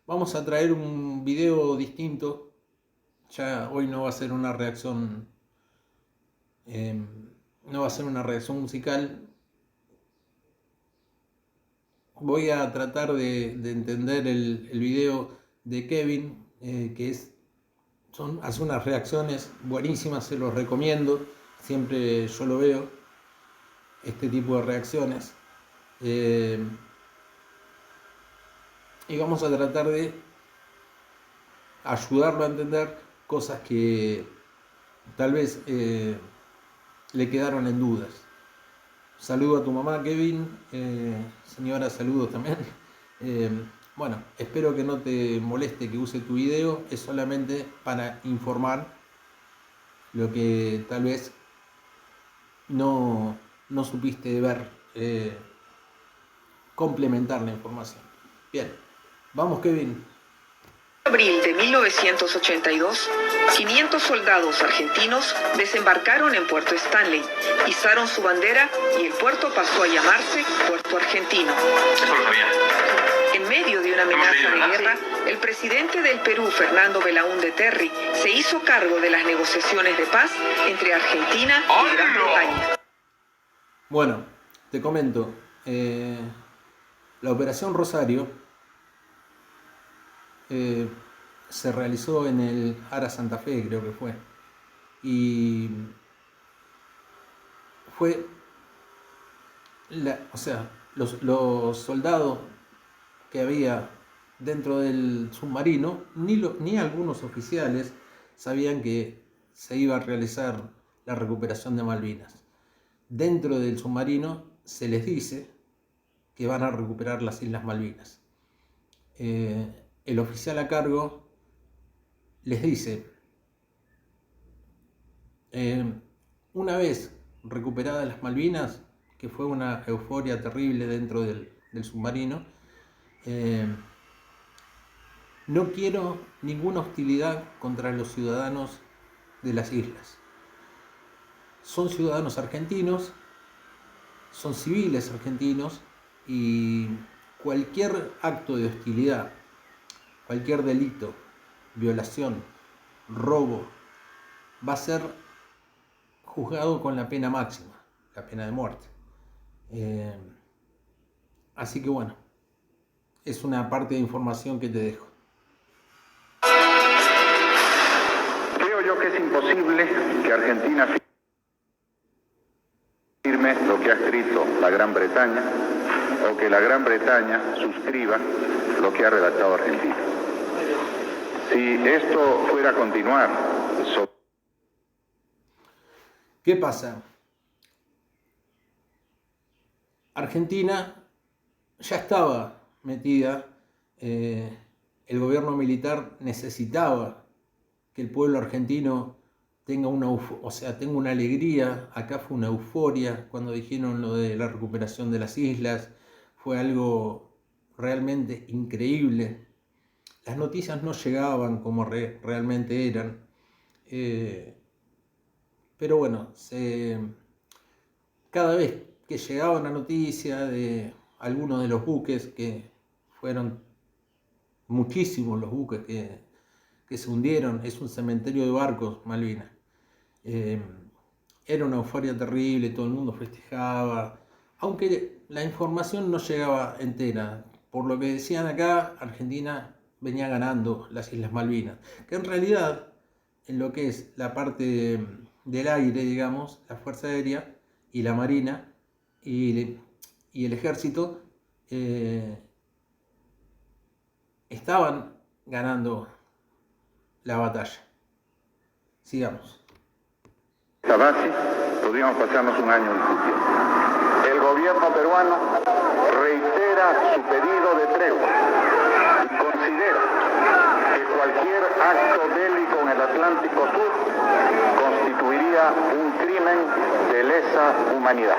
Vamos a traer un video distinto. Ya hoy no va a ser una reacción, no va a ser una reacción musical. Voy a tratar de entender el video de Kevin, hace unas reacciones buenísimas, se los recomiendo. Siempre yo lo veo, este tipo de reacciones. Y vamos a tratar de ayudarlo a entender cosas que tal vez le quedaron en dudas. Saludo a tu mamá, Kevin. Señora, saludos también. Bueno, espero que no te moleste que use tu video. Es solamente para informar lo que tal vez no supiste ver. Complementar la información. Bien, vamos, Kevin. En abril de 1982, 500 soldados argentinos desembarcaron en Puerto Stanley, izaron su bandera y el puerto pasó a llamarse Puerto Argentino. Eso lo sabía. En medio de una amenaza de guerra, el presidente del Perú, Fernando Belaúnde Terry, se hizo cargo de las negociaciones de paz entre Argentina y Gran Bretaña. Bueno, te comento, la Operación Rosario se realizó en el Ara Santa Fe, creo que fue, y fue, los soldados que había dentro del submarino, ni algunos oficiales sabían que se iba a realizar la recuperación de Malvinas. Dentro del submarino se les dice que van a recuperar las Islas Malvinas. El oficial a cargo les dice, una vez recuperadas las Malvinas, que fue una euforia terrible dentro del submarino, no quiero ninguna hostilidad contra los ciudadanos de las islas. Son ciudadanos argentinos, son civiles argentinos, y cualquier acto de hostilidad, cualquier delito, violación, robo, va a ser juzgado con la pena máxima, la pena de muerte. Así que bueno, es una parte de información que te dejo. Creo yo que es imposible que Argentina firme lo que ha escrito la Gran Bretaña o que la Gran Bretaña suscriba lo que ha redactado Argentina. Si esto fuera a continuar... ¿Qué pasa? Argentina ya estaba metida, el gobierno militar necesitaba que el pueblo argentino tenga una alegría. Acá fue una euforia cuando dijeron lo de la recuperación de las islas, fue algo realmente increíble. Las noticias no llegaban como realmente eran, pero bueno, cada vez que llegaba una noticia de algunos de los buques, que fueron muchísimos los buques que se hundieron, es un cementerio de barcos, Malvinas. Era una euforia terrible, todo el mundo festejaba, aunque la información no llegaba entera. Por lo que decían acá, Argentina venía ganando las Islas Malvinas, que en realidad, en lo que es la parte del aire, digamos, la Fuerza Aérea y la Marina y el Ejército estaban ganando la batalla. Sigamos. Esta base, podríamos pasarnos un año discutiendo. El gobierno peruano reitera su pedido de tregua y considera que cualquier acto bélico en el Atlántico Sur constituiría un crimen de lesa humanidad.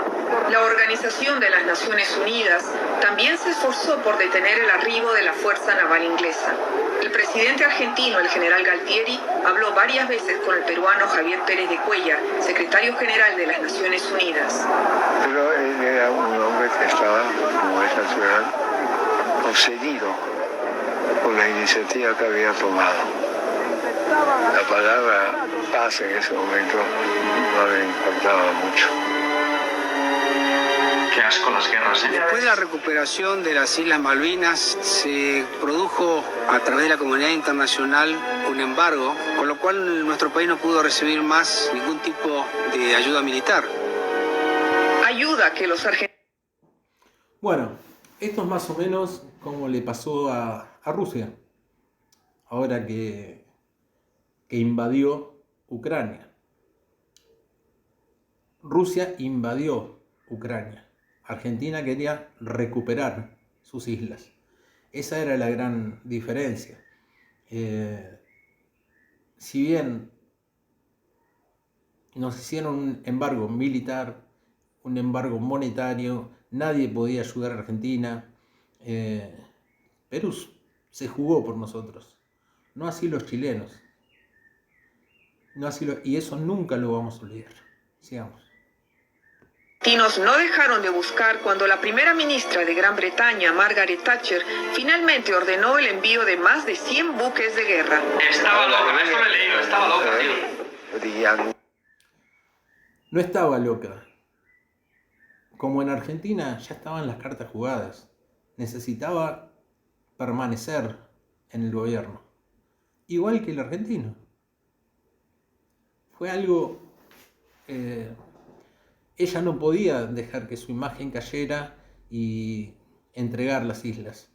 La Organización de las Naciones Unidas también se esforzó por detener el arribo de la Fuerza Naval Inglesa. El presidente argentino, el general Galtieri, habló varias veces con el peruano Javier Pérez de Cuellar, secretario general de las Naciones Unidas. Pero él era un hombre que estaba, como es natural, poseído por la la iniciativa que había tomado. La palabra paz en ese momento no le importaba mucho. Qué asco las guerras, ¿eh? Después de la recuperación de las Islas Malvinas, se produjo a través de la comunidad internacional un embargo, con lo cual nuestro país no pudo recibir más ningún tipo de ayuda militar. Ayuda que los argentinos... Bueno, esto es más o menos como le pasó a Rusia, ahora que invadió Ucrania. Rusia invadió Ucrania. Argentina quería recuperar sus islas. Esa era la gran diferencia. Si bien nos hicieron un embargo militar, un embargo monetario, nadie podía ayudar a Argentina, Perú se jugó por nosotros, no así los chilenos. Y eso nunca lo vamos a olvidar. Sigamos. No dejaron de buscar cuando la primera ministra de Gran Bretaña, Margaret Thatcher, finalmente ordenó el envío de más de 100 buques de guerra. Estaba loca, esto lo he leído, estaba loca, tío. Brillante. No estaba loca. Como en Argentina ya estaban las cartas jugadas. Necesitaba permanecer en el gobierno. Igual que el argentino. Fue algo... ella no podía dejar que su imagen cayera y entregar las islas.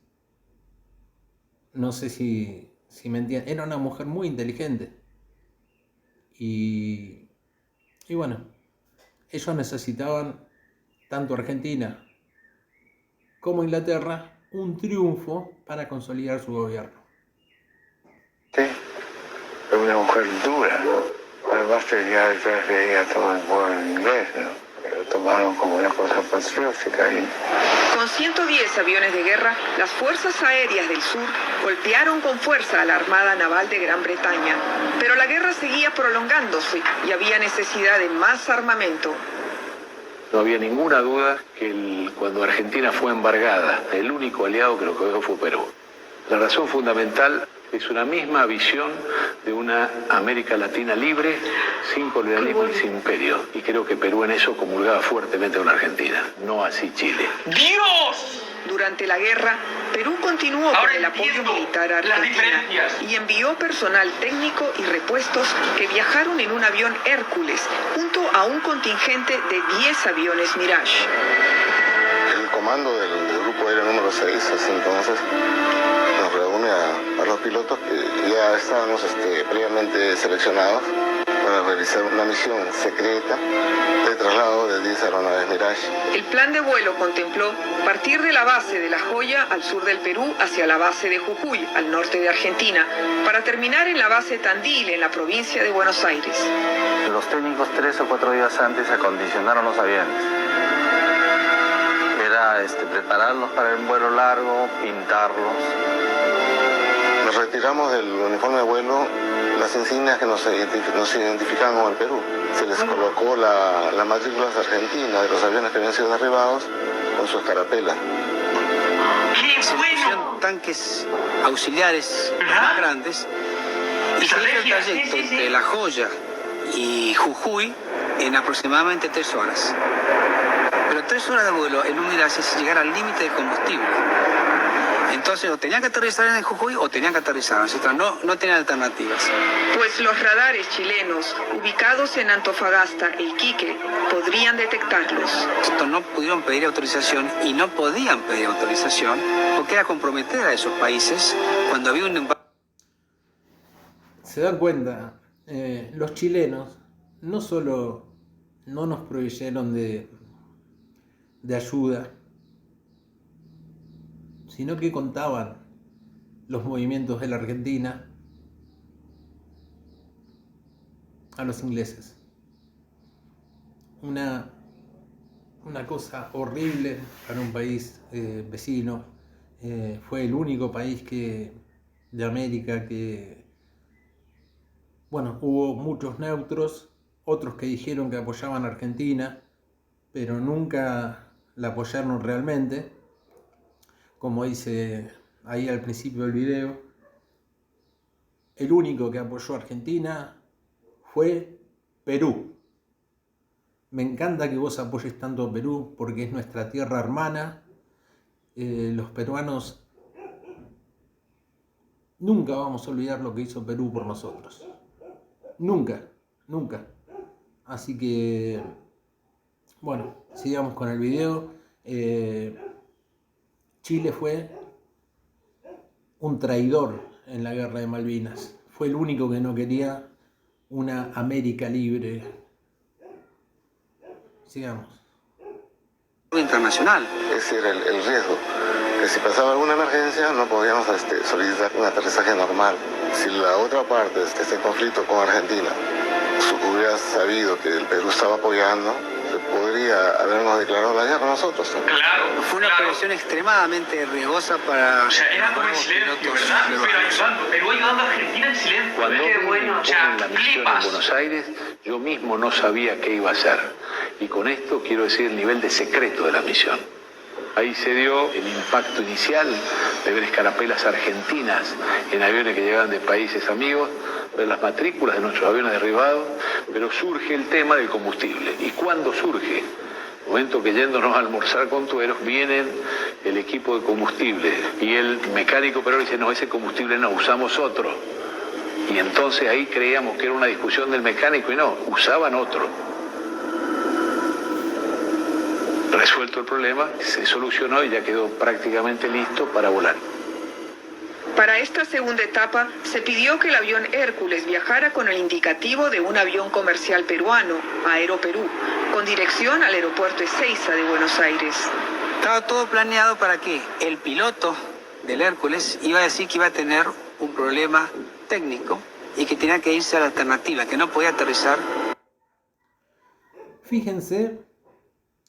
No sé si me entienden. Era una mujer muy inteligente. Y bueno, ellos necesitaban, tanto Argentina como Inglaterra, un triunfo para consolidar su gobierno. Sí, es una mujer dura. Además tenía detrás de ella todo el pueblo inglés, ¿no? Lo tomaron como una cosa patriótica. Con 110 aviones de guerra, las fuerzas aéreas del sur golpearon con fuerza a la Armada Naval de Gran Bretaña. Pero la guerra seguía prolongándose y había necesidad de más armamento. No había ninguna duda que cuando Argentina fue embargada, el único aliado que lo cogió fue Perú. La razón fundamental es una misma visión de una América Latina libre, sin colonialismo y sin imperio. Y creo que Perú en eso comulgaba fuertemente con Argentina, no así Chile. ¡Dios! Durante la guerra, Perú continuó con el apoyo militar a Argentina y envió personal técnico y repuestos que viajaron en un avión Hércules junto a un contingente de 10 aviones Mirage. El comando del grupo aéreo número 6, entonces, nos reúne a los pilotos que ya estábamos previamente seleccionados para realizar una misión secreta de traslado de 10 aeronaves Mirage. El plan de vuelo contempló partir de la base de La Joya al sur del Perú hacia la base de Jujuy al norte de Argentina, para terminar en la base Tandil en la provincia de Buenos Aires. Los técnicos 3 o 4 días antes acondicionaron los aviones. Era prepararlos para el vuelo largo, pintarlos. Nos retiramos del uniforme de vuelo las insignias que nos identificaban con el Perú. Se les colocó las matrículas argentinas de los aviones que habían sido derribados con su escarapela. Se pusieron tanques auxiliares más grandes y se hizo el trayecto entre La Joya y Jujuy en aproximadamente 3 horas. Pero 3 horas de vuelo en un Mirage es llegar al límite de combustible. Entonces o tenían que aterrizar en Jujuy o tenían que aterrizar, nosotros no tenían alternativas. Pues los radares chilenos, ubicados en Antofagasta e Iquique, podrían detectarlos. Nosotros no pudieron pedir autorización y no podían pedir autorización porque era comprometer a esos países cuando había un embargo. Se dan cuenta, los chilenos no solo no nos proveyeron de ayuda, sino que contaban los movimientos de la Argentina a los ingleses. Una cosa horrible para un país vecino. Fue el único país de América que, bueno, hubo muchos neutros, otros que dijeron que apoyaban a Argentina, pero nunca la apoyaron realmente. Como dice ahí al principio del video, el único que apoyó a Argentina fue Perú. Me encanta que vos apoyes tanto a Perú porque es nuestra tierra hermana. Los peruanos nunca vamos a olvidar lo que hizo Perú por nosotros. Nunca, nunca. Así que, bueno, sigamos con el video. Chile fue un traidor en la guerra de Malvinas. Fue el único que no quería una América libre. Sigamos. Internacional. Ese era el riesgo, que si pasaba alguna emergencia no podíamos solicitar un aterrizaje normal. Si la otra parte de este conflicto con Argentina hubiera sabido que el Perú estaba apoyando, se podría habernos declarado la guerra a nosotros, ¿no? Claro. Fue una operación extremadamente riesgosa para... O sea, era como en silencio, ¿verdad? Pero ayudando. Perú ayudando a Argentina en silencio. Cuando Qué bueno. O sea, en la misión en flipas. Buenos Aires, yo mismo no sabía qué iba a hacer. Y con esto quiero decir el nivel de secreto de la misión. Ahí se dio el impacto inicial de ver escarapelas argentinas en aviones que llegaban de países amigos, ver las matrículas de nuestros aviones derribados, pero surge el tema del combustible. ¿Y cuándo surge? En el momento que yéndonos a almorzar con Tueros, vienen el equipo de combustible y el mecánico pero dice, no, ese combustible no, usamos otro. Y entonces ahí creíamos que era una discusión del mecánico y no, usaban otro. Resuelto el problema, se solucionó y ya quedó prácticamente listo para volar. Para esta segunda etapa, se pidió que el avión Hércules viajara con el indicativo de un avión comercial peruano, Aeroperú, con dirección al aeropuerto Ezeiza de Buenos Aires. Estaba todo planeado para que el piloto del Hércules iba a decir que iba a tener un problema técnico y que tenía que irse a la alternativa, que no podía aterrizar. Fíjense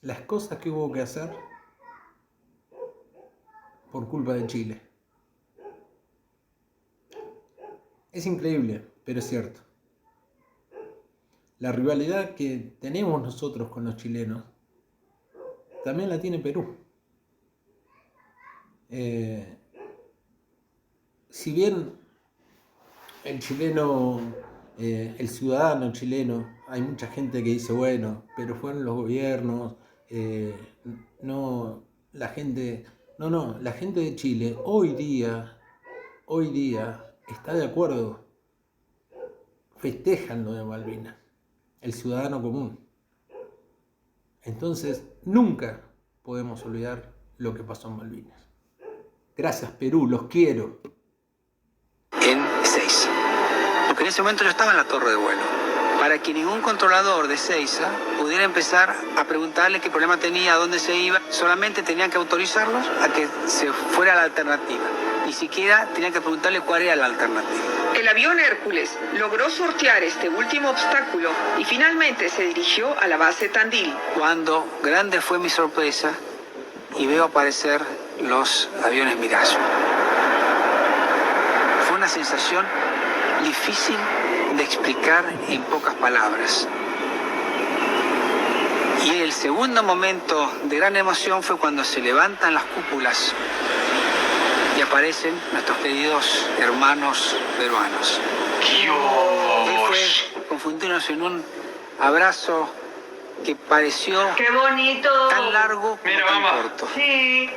las cosas que hubo que hacer por culpa de Chile. Es increíble, pero es cierto. La rivalidad que tenemos nosotros con los chilenos también la tiene Perú. Si bien el chileno, el ciudadano chileno, hay mucha gente que dice, bueno, pero fueron los gobiernos, la gente de Chile hoy día está de acuerdo, festejan lo de Malvinas, el ciudadano común. Entonces, nunca podemos olvidar lo que pasó en Malvinas. Gracias, Perú, los quiero. En Ezeiza. Porque en ese momento yo estaba en la torre de vuelo. Para que ningún controlador de Ezeiza pudiera empezar a preguntarle qué problema tenía, a dónde se iba, solamente tenían que autorizarlos a que se fuera a la alternativa. Ni siquiera tenían que preguntarle cuál era la alternativa. El avión Hércules logró sortear este último obstáculo y finalmente se dirigió a la base Tandil. Cuando grande fue mi sorpresa y veo aparecer los aviones Mirage. Fue una sensación difícil de explicar en pocas palabras. Y el segundo momento de gran emoción fue cuando se levantan las cúpulas y aparecen nuestros queridos hermanos peruanos. Dios. Fue confundirnos en un abrazo que pareció ¡Qué bonito! tan largo como Mira, tan mamá. corto. Sí.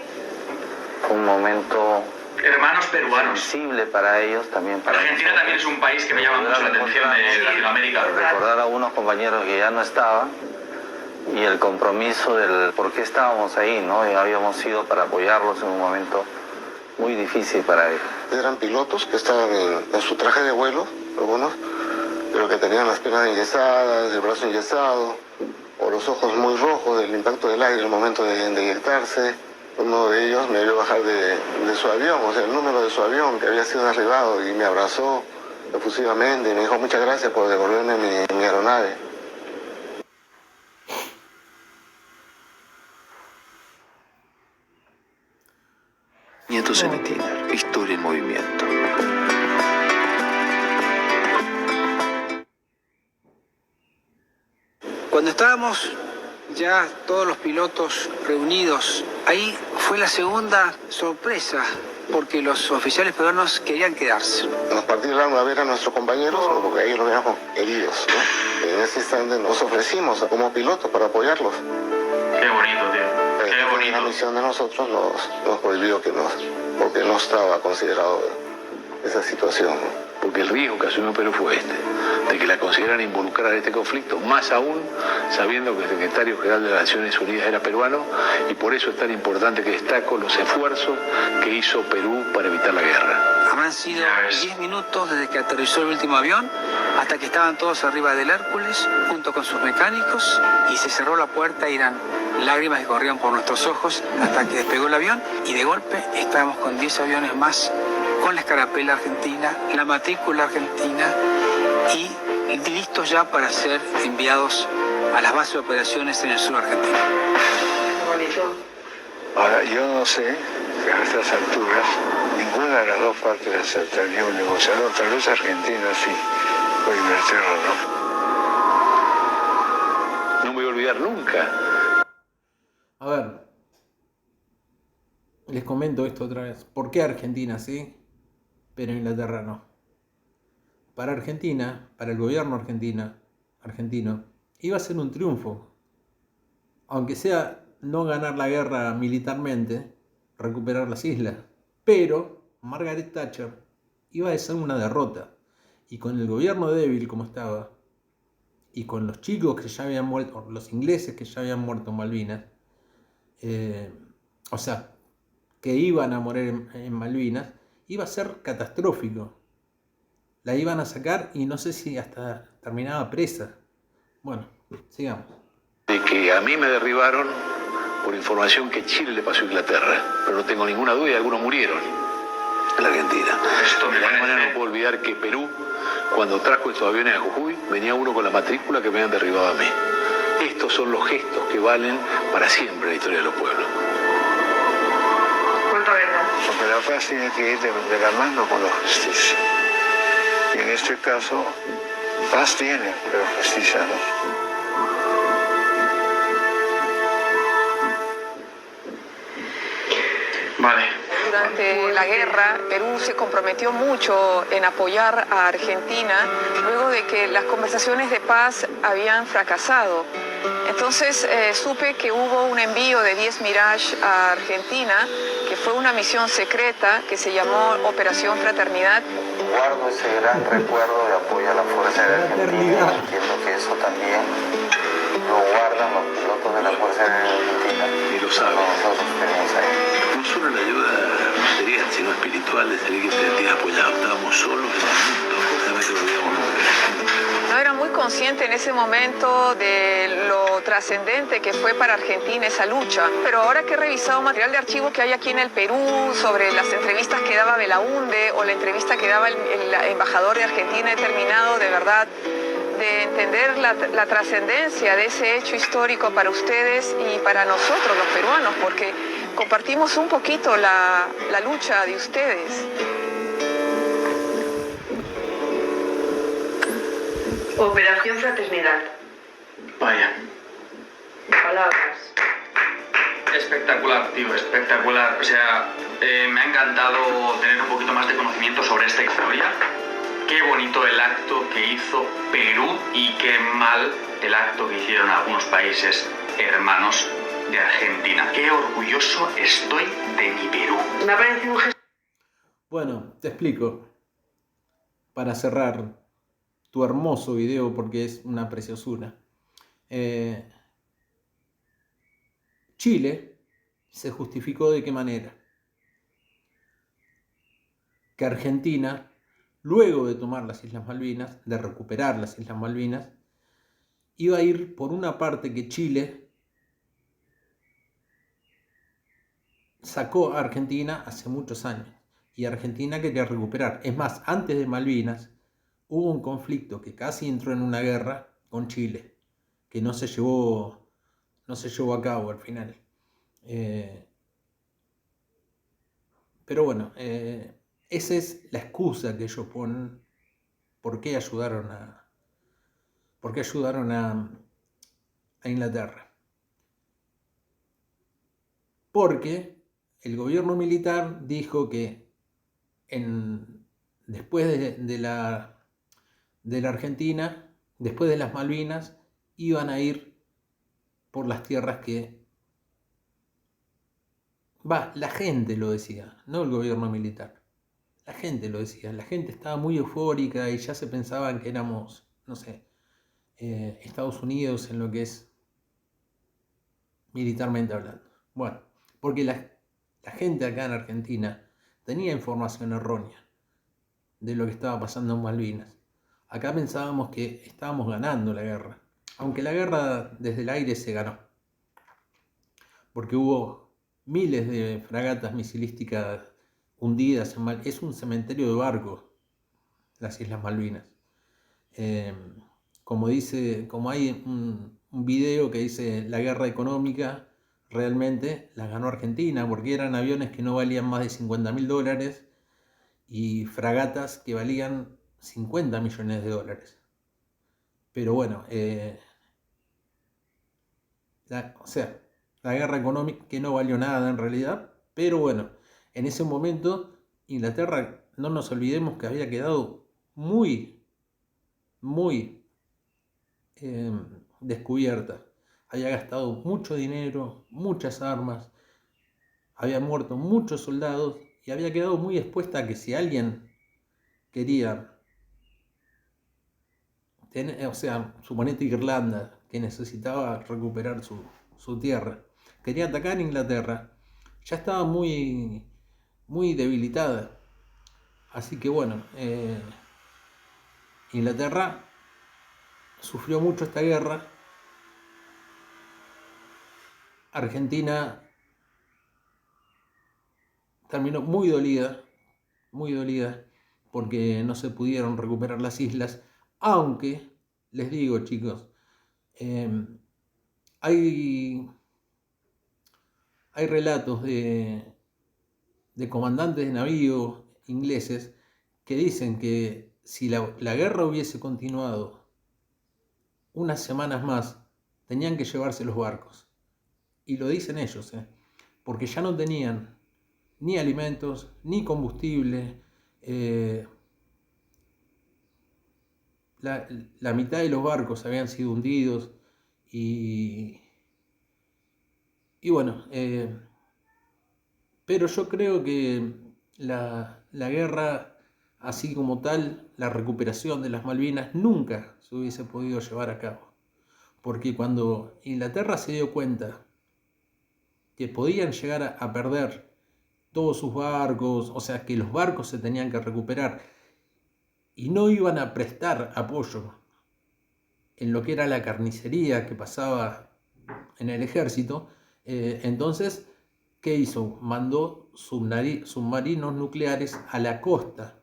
Fue un momento Hermanos peruanos. sensible para ellos, también para Argentina nosotros. también es un país que me llama mucho la atención de Latinoamérica. Recordar a unos compañeros que ya no estaban y el compromiso del por qué estábamos ahí, ¿no? Y habíamos ido para apoyarlos en un momento muy difícil para ellos. Eran pilotos que estaban en su traje de vuelo, algunos, pero que tenían las piernas enyesadas, el brazo enyesado, o los ojos muy rojos del impacto del aire al momento de inyectarse. Uno de ellos me vio bajar de su avión, o sea, el número de su avión que había sido derribado, y me abrazó efusivamente y me dijo muchas gracias por devolverme mi aeronave. Nietos en Etina, historia en movimiento. Cuando estábamos ya todos los pilotos reunidos, ahí fue la segunda sorpresa porque los oficiales peruanos querían quedarse. Nos partió el alma ver a nuestros compañeros, porque ellos lo veíamos heridos, ¿no? En ese instante nos ofrecimos como pilotos para apoyarlos. Qué bonito, tío. Qué bonito. La misión de nosotros nos prohibió porque no estaba considerado esa situación, ¿no? Porque el riesgo que asumió Perú fue de que la consideraran involucrada en este conflicto, más aún sabiendo que el secretario general de las Naciones Unidas era peruano, y por eso es tan importante que destaco los esfuerzos que hizo Perú para evitar la guerra. Habrán sido 10 minutos desde que aterrizó el último avión hasta que estaban todos arriba del Hércules junto con sus mecánicos y se cerró la puerta y eran lágrimas que corrían por nuestros ojos hasta que despegó el avión y de golpe estábamos con 10 aviones más con la escarapela argentina, la matrícula argentina y listos ya para ser enviados a las bases de operaciones en el sur argentino. Ahora, yo no sé, que a estas alturas, ninguna de las dos partes aceptaría un negociador, tal vez Argentina sí, o Inglaterra no. No me voy a olvidar nunca. A ver, les comento esto otra vez. ¿Por qué Argentina sí, pero Inglaterra no? Para Argentina, para el gobierno argentino, iba a ser un triunfo. Aunque sea no ganar la guerra militarmente, recuperar las islas. Pero Margaret Thatcher iba a ser una derrota. Y con el gobierno débil como estaba, y con los chicos que ya habían muerto, los ingleses que ya habían muerto en Malvinas, o sea, que iban a morir en Malvinas, iba a ser catastrófico. La iban a sacar y no sé si hasta terminaba presa. Bueno, sigamos. De que a mí me derribaron por información que Chile le pasó a Inglaterra, pero no tengo ninguna duda y algunos murieron en la Argentina. De la misma manera no puedo olvidar que Perú, cuando trajo estos aviones a Jujuy, venía uno con la matrícula que me habían derribado a mí. Estos son los gestos que valen para siempre en la historia de los pueblos. Porque la paz tiene que ir de la mano con la justicia. Y en este caso, paz tiene, pero justicia no. Vale. Durante la guerra, Perú se comprometió mucho en apoyar a Argentina luego de que las conversaciones de paz habían fracasado. Entonces supe que hubo un envío de 10 Mirage a Argentina, que fue una misión secreta que se llamó Operación Fraternidad. Guardo ese gran recuerdo de apoyo a la Fuerza Aérea Argentina. Entiendo que eso también lo guardan los pilotos de la Fuerza Aérea Argentina. Y lo saben. Nosotros tenemos ahí. No solo la ayuda material, sino espiritual, de saber que te sentías apoyado. Estábamos solos en el mundo, realmente lo olvidamos nunca. No era muy consciente en ese momento de lo trascendente que fue para Argentina esa lucha, pero ahora que he revisado material de archivo que hay aquí en el Perú sobre las entrevistas que daba Belaúnde o la entrevista que daba el embajador de Argentina, he terminado de verdad de entender la trascendencia de ese hecho histórico para ustedes y para nosotros los peruanos, porque compartimos un poquito la lucha de ustedes. Operación Fraternidad. Vaya. Palabras. Espectacular, tío, espectacular. O sea, me ha encantado tener un poquito más de conocimiento sobre esta historia. Qué bonito el acto que hizo Perú y qué mal el acto que hicieron algunos países hermanos de Argentina. Qué orgulloso estoy de mi Perú. Me ha parecido un gesto. Bueno, te explico. Para cerrar tu hermoso video, porque es una preciosura. Chile se justificó de qué manera. Que Argentina, luego de tomar las Islas Malvinas, de recuperar las Islas Malvinas, iba a ir por una parte que Chile sacó a Argentina hace muchos años. Y Argentina quería recuperar. Es más, antes de Malvinas hubo un conflicto que casi entró en una guerra con Chile, que no se llevó a cabo al final. Pero bueno, esa es la excusa que ellos ponen por qué ayudaron a Inglaterra. Porque el gobierno militar dijo que después de la Argentina, después de las Malvinas, iban a ir por las tierras que... la gente lo decía, no el gobierno militar. La gente lo decía, la gente estaba muy eufórica y ya se pensaban que éramos, no sé, Estados Unidos en lo que es militarmente hablando. Bueno, porque la gente acá en Argentina tenía información errónea de lo que estaba pasando en Malvinas. Acá pensábamos que estábamos ganando la guerra, aunque la guerra desde el aire se ganó, porque hubo miles de fragatas misilísticas hundidas es un cementerio de barcos las Islas Malvinas. Como hay un video que dice la guerra económica realmente la ganó Argentina, porque eran aviones que no valían más de $50.000 y fragatas que valían $50 millones. Pero bueno, la guerra económica que no valió nada en realidad, pero bueno, en ese momento Inglaterra, no nos olvidemos que había quedado muy descubierta. Había gastado mucho dinero, muchas armas, había muerto muchos soldados y había quedado muy expuesta a que si alguien quería suponete Irlanda, que necesitaba recuperar su tierra, quería atacar a Inglaterra, ya estaba muy debilitada. Así que bueno, Inglaterra sufrió mucho esta guerra. Argentina terminó muy dolida, porque no se pudieron recuperar las islas, aunque, les digo chicos, hay relatos de comandantes de navío ingleses que dicen que si la guerra hubiese continuado unas semanas más, tenían que llevarse los barcos. Y lo dicen ellos, porque ya no tenían ni alimentos, ni combustible. La mitad de los barcos habían sido hundidos y bueno, pero yo creo que la guerra, así como tal, la recuperación de las Malvinas nunca se hubiese podido llevar a cabo, porque cuando Inglaterra se dio cuenta que podían llegar a perder todos sus barcos, o sea que los barcos se tenían que recuperar y no iban a prestar apoyo en lo que era la carnicería que pasaba en el ejército, entonces, ¿qué hizo? Mandó submarinos nucleares a la costa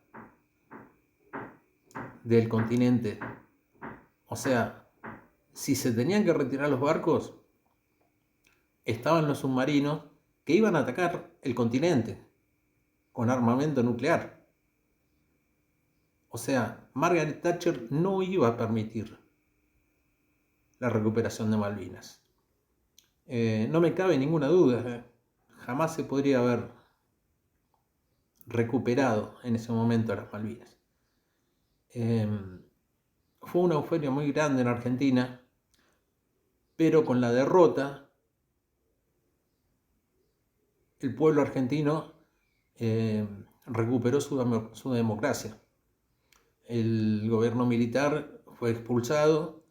del continente. O sea, si se tenían que retirar los barcos, estaban los submarinos que iban a atacar el continente con armamento nuclear. O sea, Margaret Thatcher no iba a permitir la recuperación de Malvinas. No me cabe ninguna duda, jamás se podría haber recuperado en ese momento las Malvinas. Fue una euforia muy grande en Argentina, pero con la derrota, el pueblo argentino recuperó su democracia. El gobierno militar fue expulsado,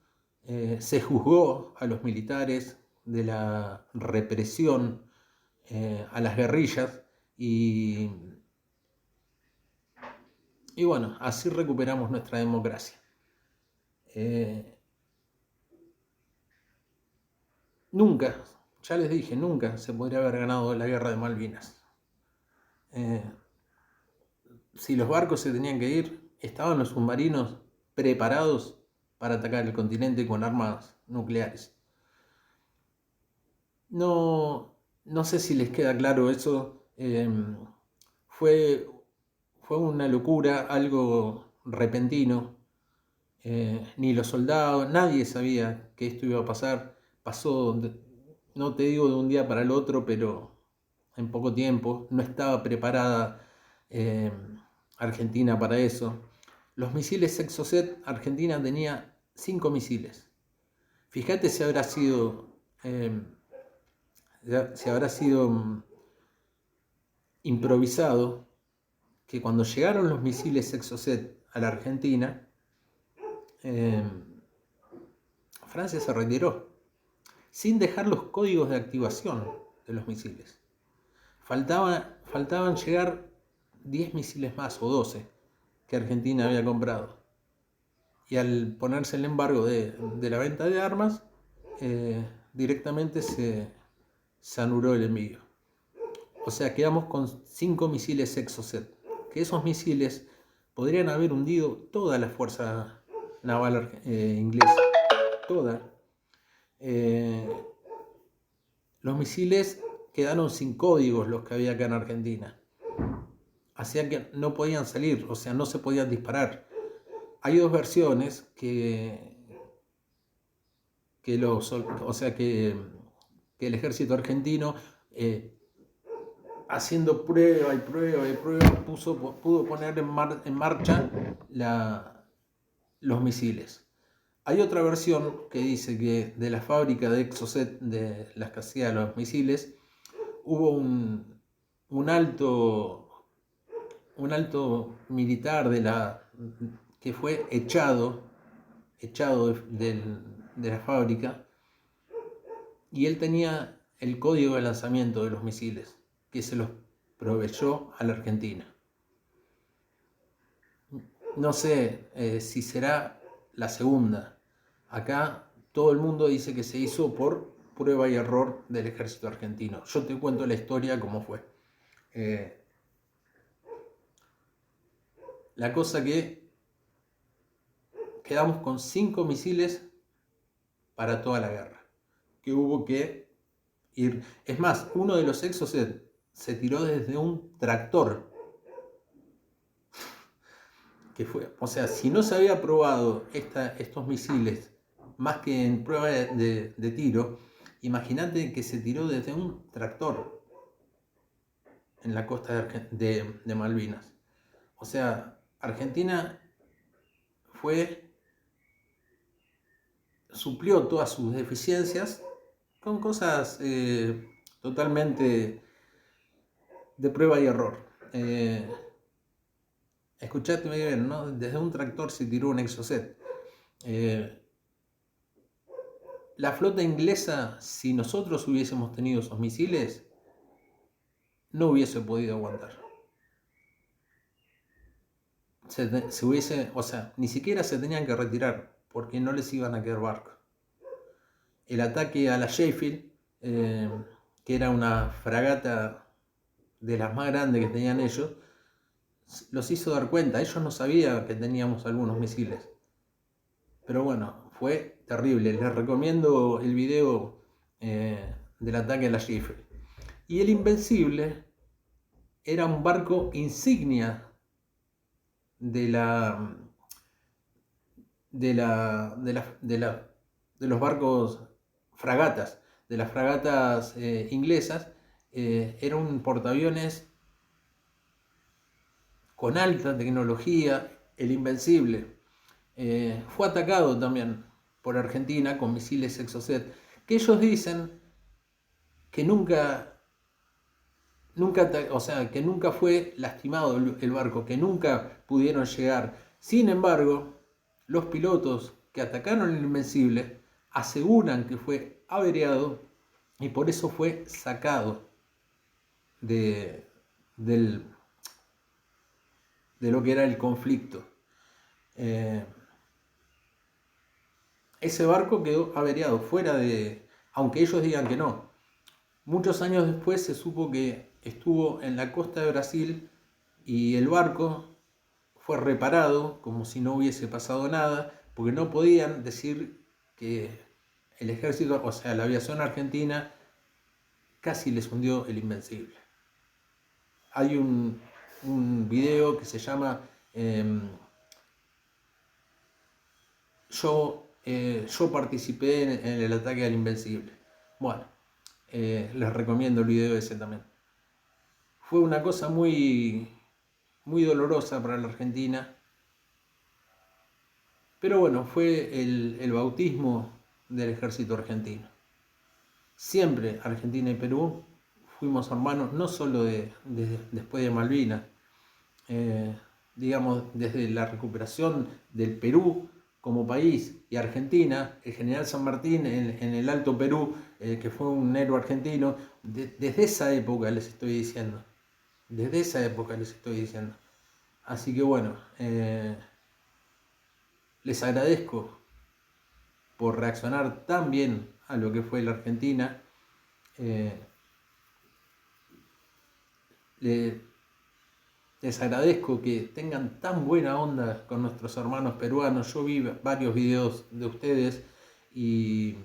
se juzgó a los militares de la represión a las guerrillas y bueno, así recuperamos nuestra democracia. Nunca, ya les dije, nunca se podría haber ganado la guerra de Malvinas. Si los barcos se tenían que ir, estaban los submarinos preparados para atacar el continente con armas nucleares. No sé si les queda claro eso. Fue una locura, algo repentino. Ni los soldados, nadie sabía que esto iba a pasar. Pasó, no te digo de un día para el otro, pero en poco tiempo, no estaba preparada Argentina para eso. Los misiles Exocet, Argentina tenía 5 misiles. Fíjate si habrá sido improvisado, que cuando llegaron los misiles Exocet a la Argentina, Francia se retiró sin dejar los códigos de activación de los misiles. Faltaban llegar 10 misiles más o 12 que Argentina había comprado. Y al ponerse el embargo de la venta de armas, directamente se anuló el envío. O sea, quedamos con 5 misiles Exocet, que esos misiles podrían haber hundido toda la fuerza naval inglesa. Toda. Los misiles quedaron sin códigos, los que había acá en Argentina. Hacía que no podían salir, o sea, no se podían disparar. Hay dos versiones que el ejército argentino, haciendo prueba y prueba y prueba, pudo poner en marcha los misiles. Hay otra versión que dice que de la fábrica de Exocet, de las que hacía los misiles, hubo un alto militar que fue echado de la fábrica, y él tenía el código de lanzamiento de los misiles, que se los proveyó a la Argentina. No sé si será la segunda. Acá todo el mundo dice que se hizo por prueba y error del ejército argentino. Yo te cuento la historia como fue. La cosa que quedamos con 5 misiles para toda la guerra, que hubo que ir. Es más, uno de los Exocet se tiró desde un tractor. Que fue, o sea, si no se había probado estos misiles más que en prueba de tiro, imagínate que se tiró desde un tractor en la costa de Malvinas. O sea, Argentina suplió todas sus deficiencias con cosas totalmente de prueba y error. Escuchate bien, ¿no? Desde un tractor se tiró un Exocet. La flota inglesa, si nosotros hubiésemos tenido esos misiles, no hubiese podido aguantar. Ni siquiera se tenían que retirar, porque no les iban a quedar barcos. El ataque a la Sheffield, que era una fragata de las más grandes que tenían ellos, los hizo dar cuenta. Ellos no sabían que teníamos algunos misiles. Pero bueno, fue terrible. Les recomiendo el video del ataque a la Sheffield. Y el Invencible era un barco insignia de los barcos fragatas, de las fragatas inglesas. Era un portaaviones con alta tecnología, el Invencible. Fue atacado también por Argentina con misiles Exocet, que ellos dicen que nunca fue lastimado el barco, que nunca pudieron llegar. Sin embargo, los pilotos que atacaron el Invencible aseguran que fue averiado y por eso fue sacado de lo que era el conflicto. Ese barco quedó averiado, aunque ellos digan que no. Muchos años después se supo que estuvo en la costa de Brasil y el barco fue reparado como si no hubiese pasado nada, porque no podían decir que el ejército, o sea, la aviación argentina casi les hundió el Invencible. Hay un video que se llama yo participé en el ataque al Invencible. Bueno, les recomiendo el video ese también. fue una cosa muy, muy dolorosa para la Argentina. Pero bueno, fue el bautismo del ejército argentino. Siempre Argentina y Perú fuimos hermanos, no solo después de Malvinas, digamos, desde la recuperación del Perú como país y Argentina, el general San Martín en el Alto Perú, que fue un héroe argentino, desde esa época les estoy diciendo, Así que bueno, les agradezco por reaccionar tan bien a lo que fue la Argentina. Les agradezco que tengan tan buena onda con nuestros hermanos peruanos. Yo vi varios videos de ustedes y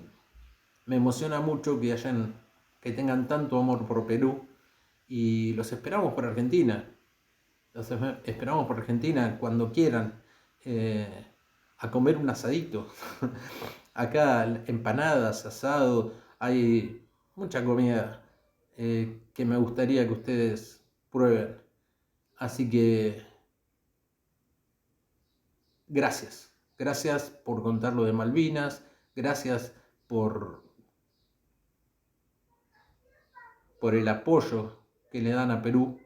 me emociona mucho que tengan tanto amor por Perú, y los esperamos por Argentina. Los esperamos por Argentina cuando quieran, a comer un asadito. Acá empanadas, asado, hay mucha comida que me gustaría que ustedes prueben. Así que gracias por contar lo de Malvinas, gracias por el apoyo que le dan a Perú.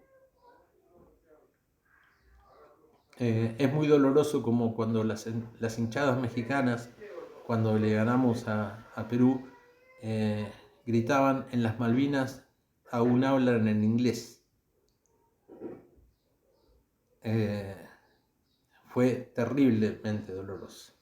Es muy doloroso como cuando las hinchadas mexicanas, cuando le ganamos a Perú, gritaban: en las Malvinas aún hablan en inglés. Fue terriblemente doloroso.